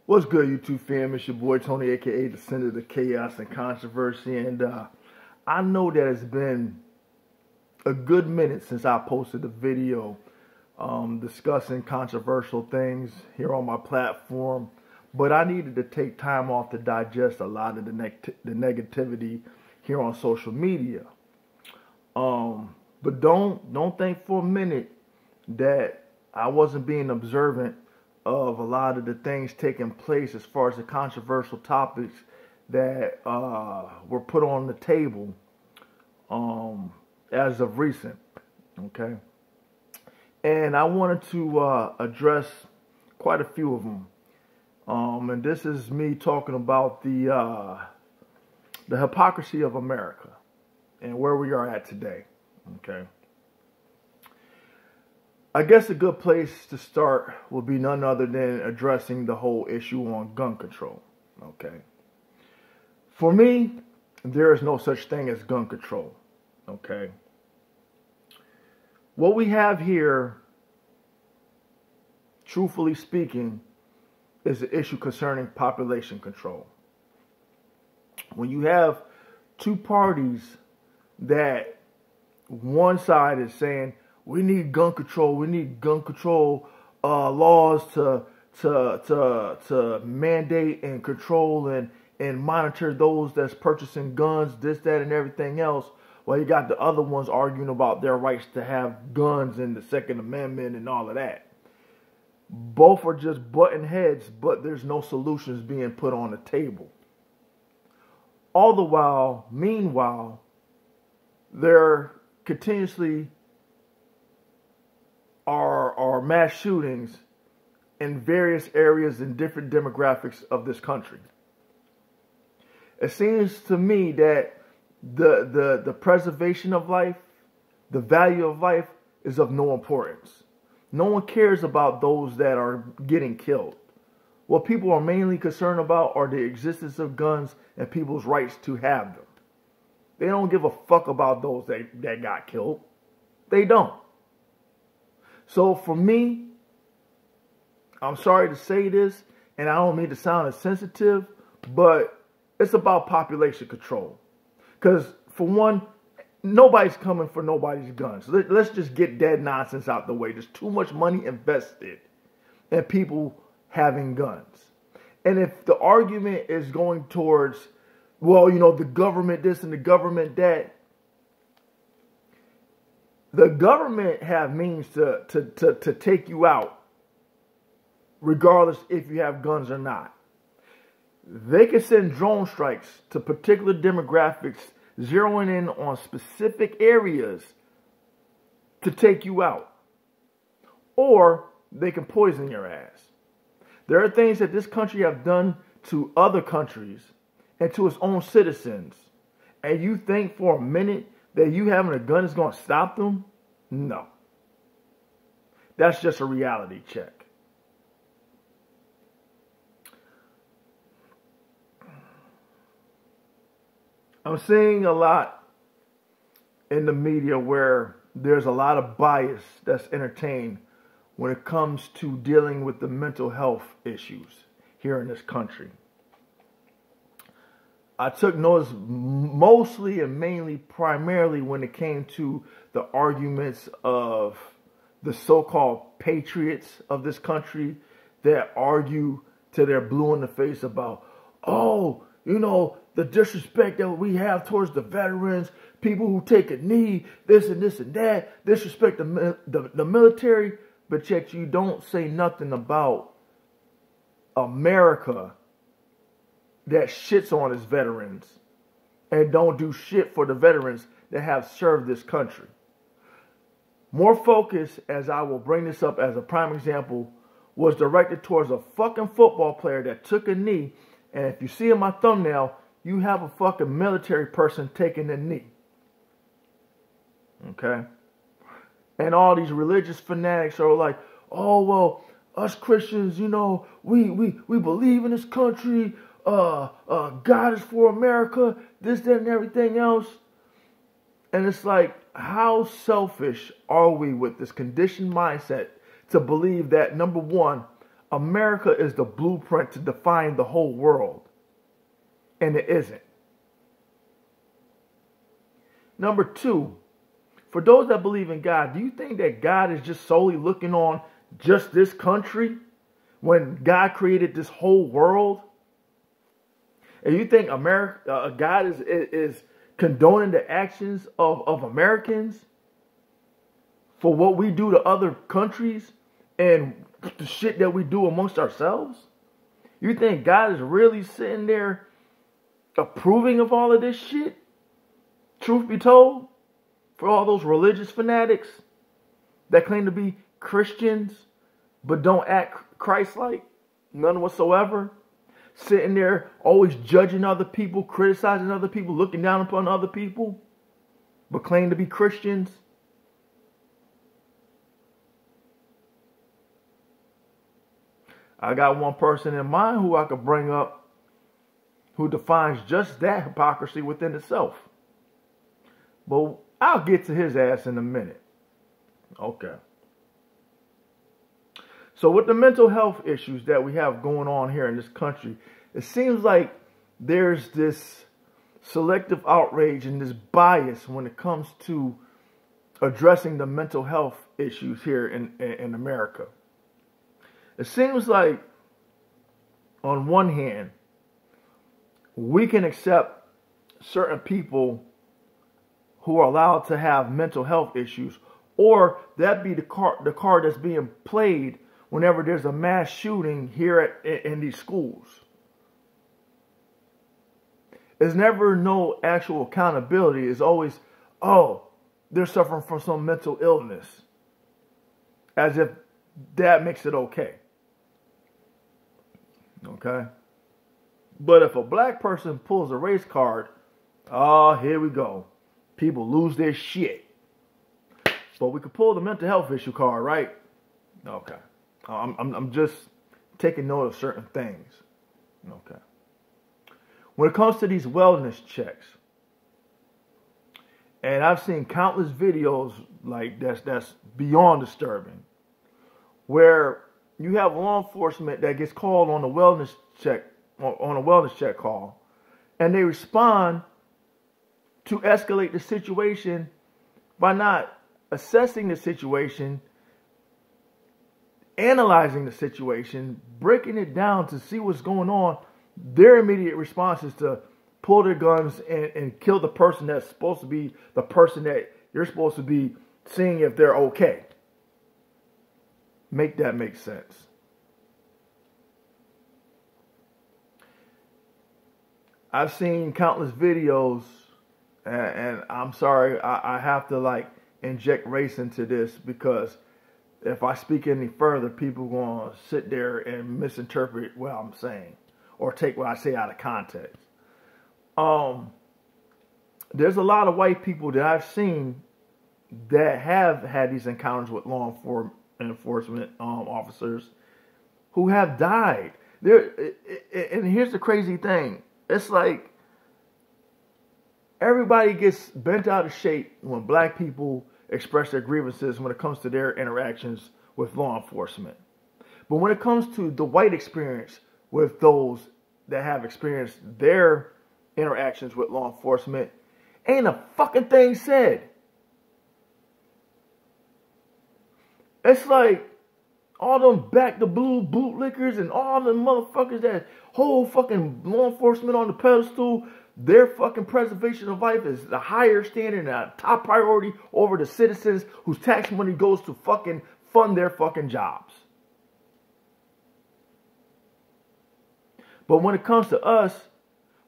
What's good, YouTube fam? It's your boy Tony, aka the Center of the Chaos and Controversy, and I know that it's been a good minute since I posted a video discussing controversial things here on my platform, but I needed to take time off to digest a lot of the negativity here on social media. But don't think for a minute that I wasn't being observant of a lot of the things taking place as far as the controversial topics that were put on the table as of recent, okay? And I wanted to address quite a few of them. And this is me talking about the hypocrisy of America and where we are at today, okay? I guess a good place to start would be none other than addressing the whole issue on gun control, okay? For me, there is no such thing as gun control, okay? What we have here, truthfully speaking, is an issue concerning population control. When you have two parties that one side is saying, we need gun control laws to mandate and control and monitor those that's purchasing guns, this, that, and everything else. Well, you got the other ones arguing about their rights to have guns and the Second Amendment and all of that. Both are just butting heads, but there's no solutions being put on the table. All the while, meanwhile, they're continuously are mass shootings in various areas and different demographics of this country. It seems to me that the preservation of life, the value of life, is of no importance. No one cares about those that are getting killed. What people are mainly concerned about are the existence of guns and people's rights to have them. They don't give a fuck about those that got killed. They don't. So for me, I'm sorry to say this, and I don't mean to sound insensitive, but it's about population control. Because for one, nobody's coming for nobody's guns. Let's just get that nonsense out the way. There's too much money invested in people having guns. And if the argument is going towards, well, you know, the government this and the government that, the government have means to take you out, regardless if you have guns or not. They can send drone strikes to particular demographics, zeroing in on specific areas to take you out. Or they can poison your ass. There are things that this country have done to other countries and to its own citizens. And you think for a minute that you having a gun is going to stop them? No. That's just a reality check. I'm seeing a lot in the media where there's a lot of bias that's entertained when it comes to dealing with the mental health issues here in this country. I took notice mostly and mainly primarily when it came to the arguments of the so-called patriots of this country that argue till they're blue in the face about, oh, you know, the disrespect that we have towards the veterans, people who take a knee, this and this and that, disrespect the military, but yet you don't say nothing about America that shits on its veterans and don't do shit for the veterans that have served this country. More focus, as I will bring this up as a prime example, was directed towards a fucking football player that took a knee. And if you see in my thumbnail, you have a fucking military person taking a knee. Okay? And all these religious fanatics are like, oh, well, us Christians, you know, we believe in this country. God is for America, this, that, and everything else. And it's like, how selfish are we with this conditioned mindset to believe that, number one, America is the blueprint to define the whole world. And it isn't. Number two, for those that believe in God, do you think that God is just solely looking on just this country when God created this whole world? And you think God is condoning the actions of Americans for what we do to other countries and the shit that we do amongst ourselves? You think God is really sitting there approving of all of this shit? Truth be told, for all those religious fanatics that claim to be Christians but don't act Christ-like, none whatsoever, sitting there always judging other people, criticizing other people, looking down upon other people, but claim to be Christians. I got one person in mind who I could bring up who defines just that hypocrisy within itself. But I'll get to his ass in a minute. Okay. So with the mental health issues that we have going on here in this country, it seems like there's this selective outrage and this bias when it comes to addressing the mental health issues here in America. It seems like, on one hand, we can accept certain people who are allowed to have mental health issues, or that be the card that's being played whenever there's a mass shooting here in these schools. There's never no actual accountability. It's always, oh, they're suffering from some mental illness, as if that makes it okay. Okay? But if a black person pulls a race card, oh, here we go. People lose their shit. But we could pull the mental health issue card, right? Okay. I'm just taking note of certain things. Okay. When it comes to these wellness checks, and I've seen countless videos like that's beyond disturbing, where you have law enforcement that gets called on a wellness check call, and they respond to escalate the situation by not assessing the situation, analyzing the situation, breaking it down to see what's going on. Their immediate response is to pull their guns and kill the person that's supposed to be the person that you're supposed to be seeing if they're okay. Make that make sense. I've seen countless videos, and I'm sorry, I have to like inject race into this, because if I speak any further, people are going to sit there and misinterpret what I'm saying or take what I say out of context. There's a lot of white people that I've seen that have had these encounters with law enforcement officers who have died. And here's the crazy thing. It's like everybody gets bent out of shape when black people express their grievances when it comes to their interactions with law enforcement. But when it comes to the white experience with those that have experienced their interactions with law enforcement, ain't a fucking thing said. It's like all them back the blue bootlickers and all them motherfuckers that hold fucking law enforcement on the pedestal. Their fucking preservation of life is the higher standard and a top priority over the citizens whose tax money goes to fucking fund their fucking jobs. But when it comes to us,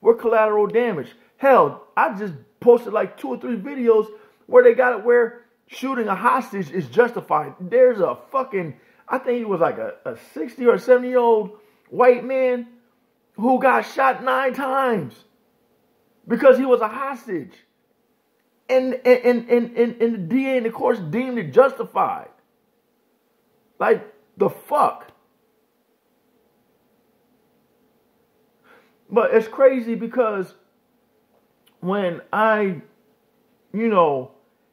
we're collateral damage. Hell, I just posted like 2 or 3 videos where they got it where shooting a hostage is justified. There's a fucking, I think he was like a 60 or 70-year-old white man who got shot 9 times because he was a hostage. And the DA and the courts deemed it justified. Like, the fuck? But it's crazy because when I,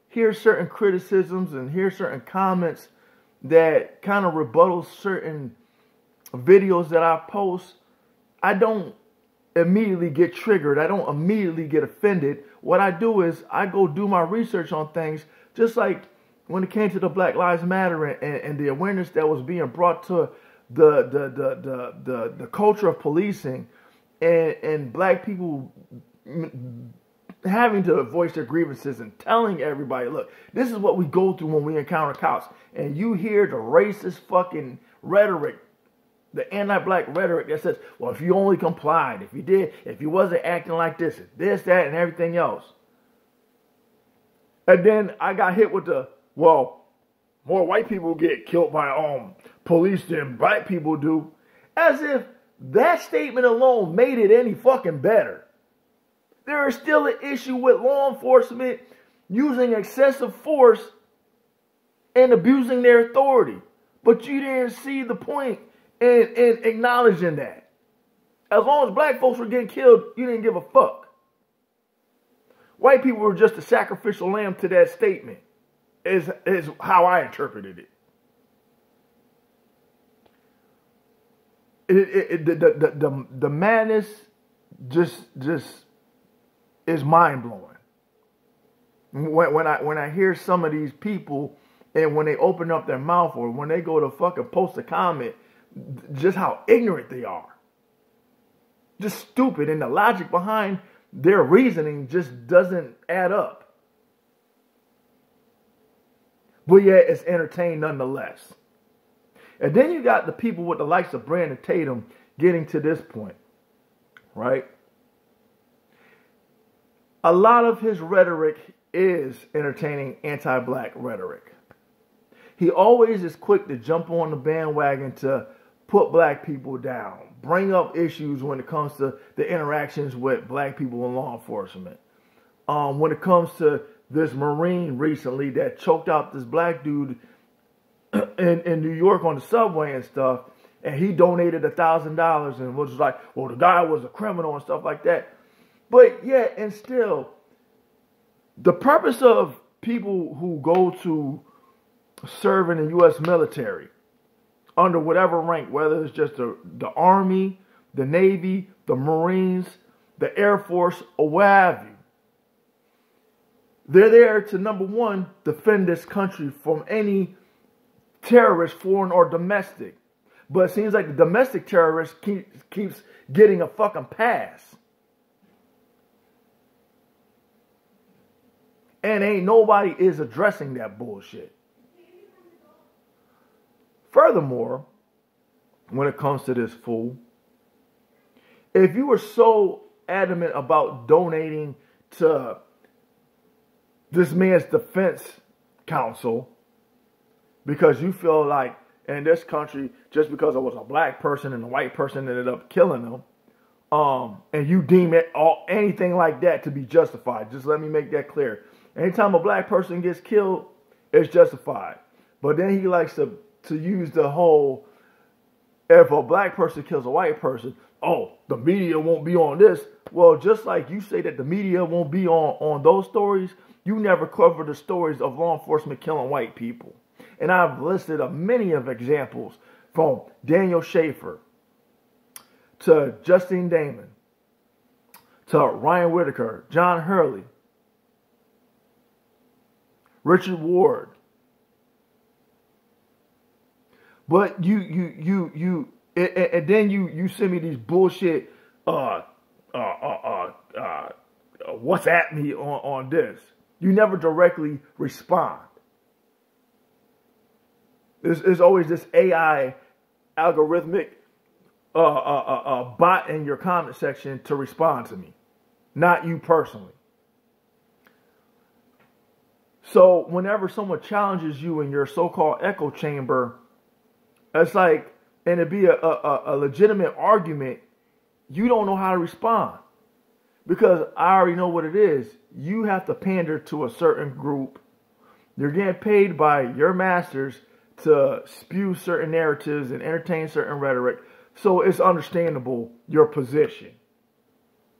hear certain criticisms and hear certain comments that kind of rebuttal certain videos that I post, I don't immediately get triggered. I don't immediately get offended. What I do is I go do my research on things, just like when it came to the Black Lives Matter and the awareness that was being brought to the culture of policing and black people having to voice their grievances and telling everybody, look, this is what we go through when we encounter cops. And you hear the racist fucking rhetoric, the anti-black rhetoric that says, well, if you only complied, if you wasn't acting like this, that, and everything else. And then I got hit with the, well, more white people get killed by police than black people do. As if that statement alone made it any fucking better. There is still an issue with law enforcement using excessive force and abusing their authority. But you didn't see the point in acknowledging that. As long as black folks were getting killed, you didn't give a fuck. White people were just a sacrificial lamb to that statement, is how I interpreted it. The madness just is mind blowing. When I hear some of these people and when they open up their mouth or when they go to fucking post a comment, just how ignorant they are. Just stupid, and the logic behind their reasoning just doesn't add up. But yet it's entertained nonetheless. And then you got the people with the likes of Brandon Tatum getting to this point, right? A lot of his rhetoric is entertaining anti-black rhetoric. He always is quick to jump on the bandwagon to put black people down, bring up issues when it comes to the interactions with black people in law enforcement. When it comes to this Marine recently that choked out this black dude in New York on the subway and stuff, and he donated $1,000 and was like, well, the guy was a criminal and stuff like that. But yet, and still, the purpose of people who go to serve in the U.S. military, under whatever rank, whether it's just the Army, the Navy, the Marines, the Air Force, or what have you, they're there to, number one, defend this country from any terrorist, foreign or domestic. But it seems like the domestic terrorist keeps getting a fucking pass. And ain't nobody is addressing that bullshit. Furthermore, when it comes to this fool, if you were so adamant about donating to this man's defense counsel because you feel like in this country, just because it was a black person and a white person ended up killing them, and you deem it anything like that to be justified, just let me make that clear. Anytime a black person gets killed, it's justified. But then he likes to use the whole, if a black person kills a white person, oh, the media won't be on this. Well, just like you say that the media won't be on those stories, you never cover the stories of law enforcement killing white people. And I've listed many of examples from Daniel Schaefer to Justine Damon to Ryan Whitaker, John Hurley, Richard Ward. But and then you send me these bullshit what's at me on this. You never directly respond. There's always this AI algorithmic bot in your comment section to respond to me, not you personally. So whenever someone challenges you in your so-called echo chamber, it's like, and it'd be a legitimate argument, you don't know how to respond. Because I already know what it is. You have to pander to a certain group. You're getting paid by your masters to spew certain narratives and entertain certain rhetoric. So it's understandable your position,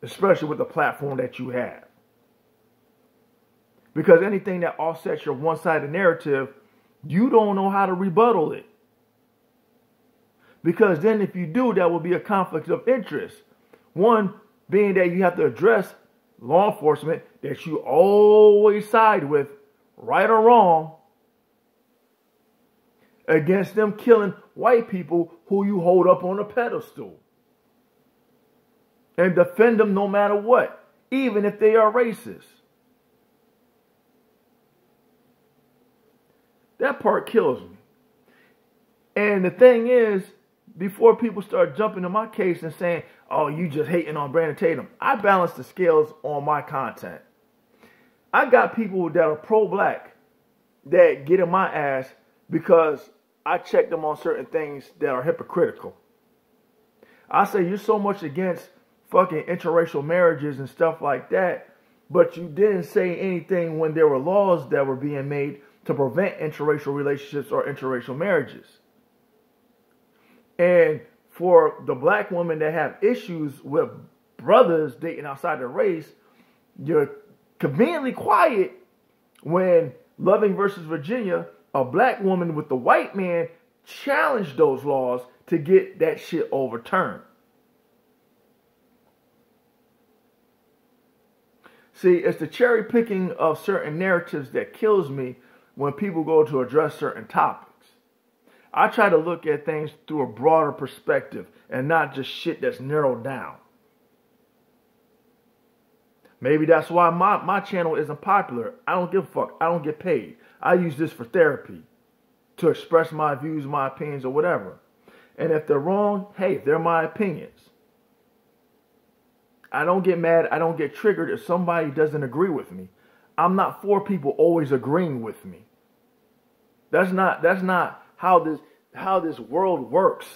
especially with the platform that you have. Because anything that offsets your one-sided narrative, you don't know how to rebuttal it. Because then if you do, that will be a conflict of interest. One being that you have to address law enforcement that you always side with, right or wrong, against them killing white people who you hold up on a pedestal. And defend them no matter what, even if they are racist. That part kills me. And the thing is, before people start jumping in my case and saying, oh, you just hating on Brandon Tatum, I balance the scales on my content. I got people that are pro-black that get in my ass because I check them on certain things that are hypocritical. I say, you're so much against fucking interracial marriages and stuff like that, but you didn't say anything when there were laws that were being made to prevent interracial relationships or interracial marriages. And for the black women that have issues with brothers dating outside their race, you're conveniently quiet when Loving versus Virginia, a black woman with the white man challenged those laws to get that shit overturned. See, it's the cherry picking of certain narratives that kills me when people go to address certain topics. I try to look at things through a broader perspective and not just shit that's narrowed down. Maybe that's why my channel isn't popular. I don't give a fuck. I don't get paid. I use this for therapy, to express my views, my opinions, or whatever. And if they're wrong, hey, they're my opinions. I don't get mad. I don't get triggered if somebody doesn't agree with me. I'm not for people always agreeing with me. That's not how this world works.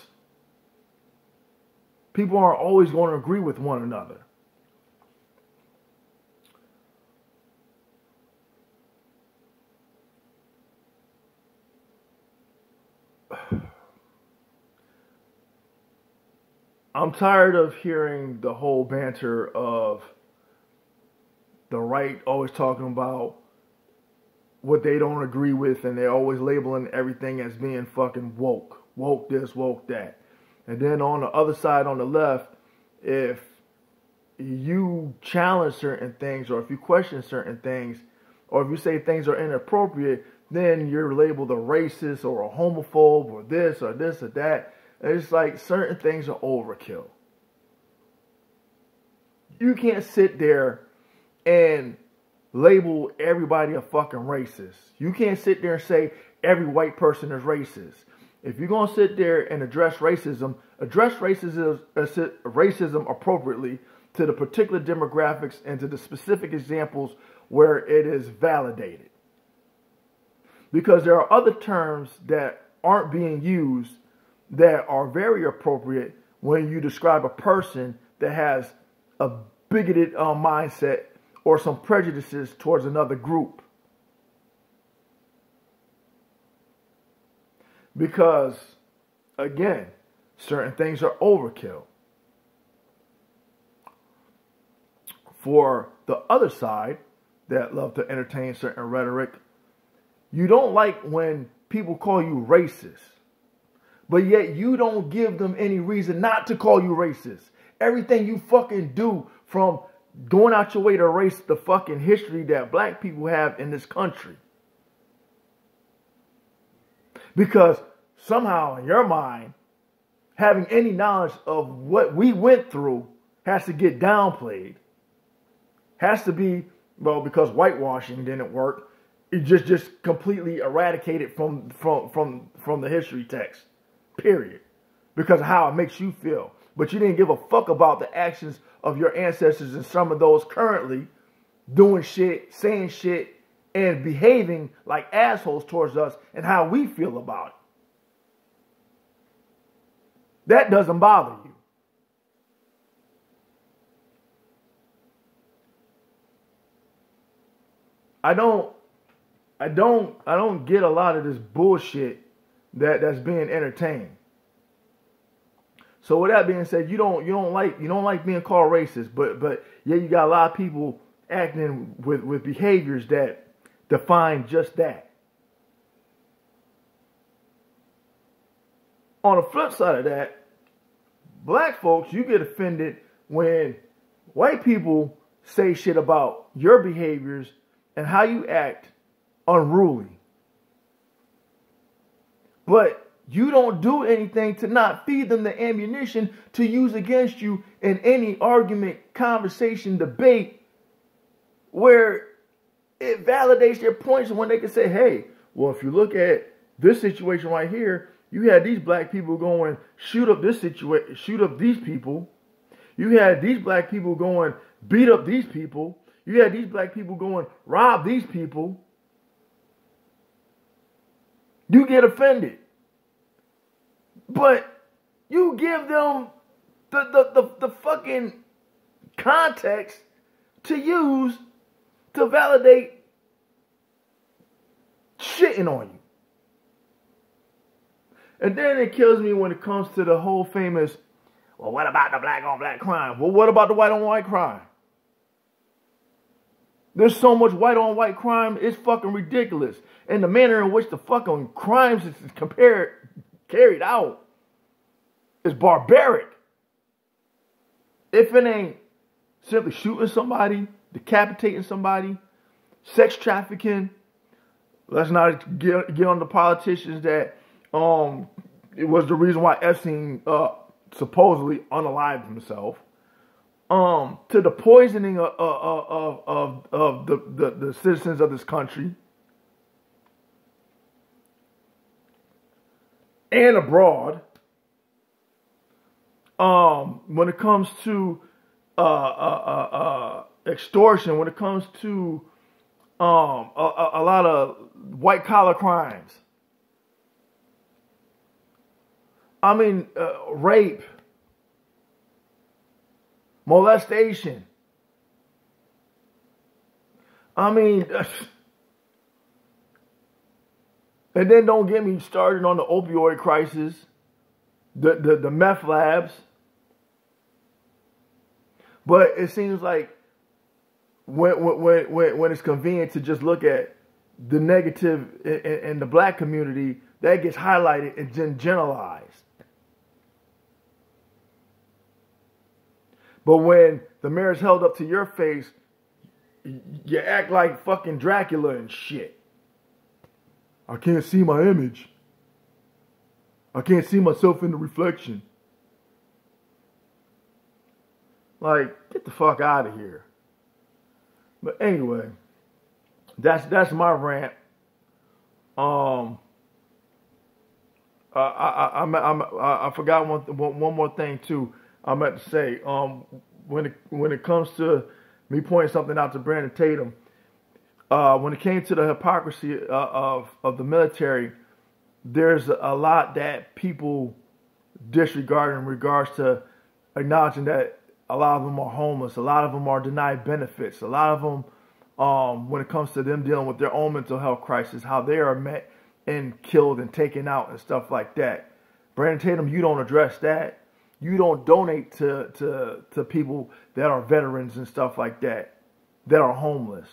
People aren't always going to agree with one another. I'm tired of hearing the whole banter of the right always talking about what they don't agree with, and they're always labeling everything as being fucking woke. Woke this, woke that. And then on the other side, on the left, if you challenge certain things, or if you question certain things, or if you say things are inappropriate, then you're labeled a racist or a homophobe or this or that. It's like certain things are overkill. You can't sit there and label everybody a fucking racist. You can't sit there and say every white person is racist. If you're going to sit there and address racism appropriately to the particular demographics and to the specific examples where it is validated. Because there are other terms that aren't being used that are very appropriate when you describe a person that has a bigoted mindset or some prejudices towards another group. Because, again, certain things are overkill. For the other side that love to entertain certain rhetoric, you don't like when people call you racist. But yet you don't give them any reason not to call you racist. Everything you fucking do, from going out your way to erase the fucking history that black people have in this country. Because somehow in your mind, having any knowledge of what we went through has to get downplayed. Has to be, well, because whitewashing didn't work, it just completely eradicated from the history text. Period. Because of how it makes you feel. But you didn't give a fuck about the actions of your ancestors and some of those currently doing shit, saying shit, and behaving like assholes towards us and how we feel about it. That doesn't bother you. I don't get a lot of this bullshit that's being entertained. So with that being said, you don't like being called racist, but yeah, you got a lot of people acting with behaviors that define just that. On the flip side of that, black folks, you get offended when white people say shit about your behaviors and how you act unruly. But you don't do anything to not feed them the ammunition to use against you in any argument, conversation, debate, where it validates their points when they can say, hey, well, if you look at this situation right here, you had these black people going shoot up this situation, shoot up these people. You had these black people going beat up these people. You had these black people going rob these people. You get offended. But you give them the fucking context to use to validate shitting on you. And then it kills me when it comes to the whole famous, well, what about the black on black crime? Well, what about the white on white crime? There's so much white on white crime, it's fucking ridiculous. And the manner in which the fucking crimes is carried out is barbaric. If it ain't simply shooting somebody, decapitating somebody, sex trafficking, let's not get on the politicians that it was the reason why Epstein supposedly unalived himself. To the poisoning of the citizens of this country and abroad. When it comes to extortion, when it comes to a lot of white collar crimes. I mean, rape, molestation. I mean, and then don't get me started on the opioid crisis, the meth labs. But it seems like when it's convenient to just look at the negative in the black community, that gets highlighted and generalized. But when the mirror's held up to your face, you act like fucking Dracula and shit. I can't see my image. I can't see myself in the reflection. Like, get the fuck out of here. But anyway, that's my rant. I forgot one more thing too. I meant to say, when it comes to me pointing something out to Brandon Tatum, when it came to the hypocrisy of the military, there's a lot that people disregard in regards to acknowledging that a lot of them are homeless, a lot of them are denied benefits, a lot of them, when it comes to them dealing with their own mental health crisis, how they are met and killed and taken out and stuff like that. Brandon Tatum, you don't address that. You don't donate to people that are veterans and stuff like that are homeless.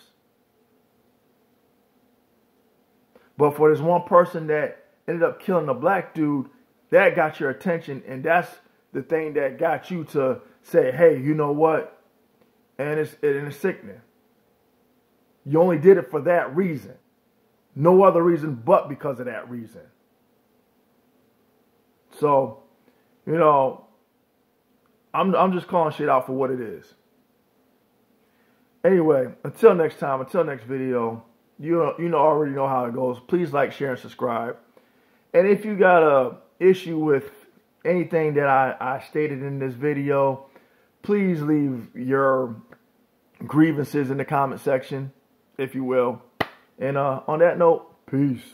But for this one person that ended up killing a black dude, that got your attention, and that's the thing that got you to say, hey, you know what? And it's sickening. You only did it for that reason. No other reason but because of that reason. So, you know, I'm just calling shit out for what it is. Anyway, until next time, until next video, you already know how it goes. Please like, share, and subscribe. And if you got a issue with anything that I stated in this video, please leave your grievances in the comment section, if you will. And on that note, peace.